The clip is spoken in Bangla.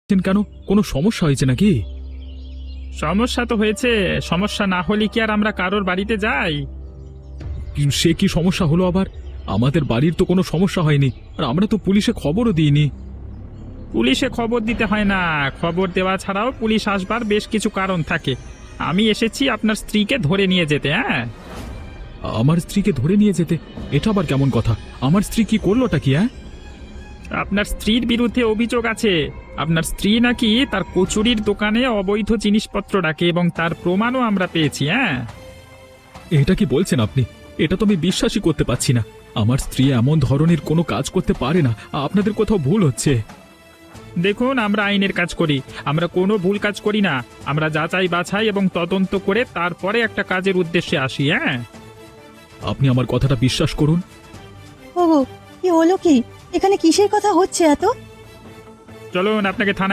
কেন? কোনো সমস্যা হয়েছে নাকি? সমস্যা তো হয়েছে, সমস্যা না হলে কি আর আমরা কারোর বাড়িতে যাই? সে কি সমস্যা হলো আবার? আমাদের বাড়ির তো কোনো সমস্যা হয়নি, আর আমরা তো পুলিশে খবরও দিইনি। পুলিশে খবর দিতে হয় না, খবর দেওয়া ছাড়াও পুলিশ আসবার বেশ কিছু কারণ থাকে। আমি এসেছি আপনার স্ত্রীকে ধরে নিয়ে যেতে। হ্যাঁ, আমার স্ত্রীকে ধরে নিয়ে যেতে? এটা আবার কেমন কথা? আমার স্ত্রী কি করলোটা কি? হ্যাঁ, আপনার স্ত্রীর বিরুদ্ধে অভিযোগ আছে। আপনার স্ত্রী নাকি তার কচুরির দোকানে অবৈধ জিনিসপত্র রাখে এবং তার প্রমাণও আমরা পেয়েছি। হ্যাঁ, এটা কি বলছেন আপনি? এটা তো আমি বিশ্বাসই করতে পারছি না। আমার স্ত্রী এমন ধরনের কোনো কাজ করতে পারে না। আপনাদের কোথাও ভুল হচ্ছে। দেখুন, আমরা আইনের কাজ করি, আমরা কোনো ভুল কাজ করি না। আমরা যাচাই বাছাই এবং তদন্ত করে তারপরে একটা কাজের উদ্দেশ্যে আসি। হ্যাঁ, আপনি আমার কথাটা বিশ্বাস করুন। ওগো, কি হলো কি? এখানে কিসের কথা হচ্ছে এত? চলুন আপনাকে থানায়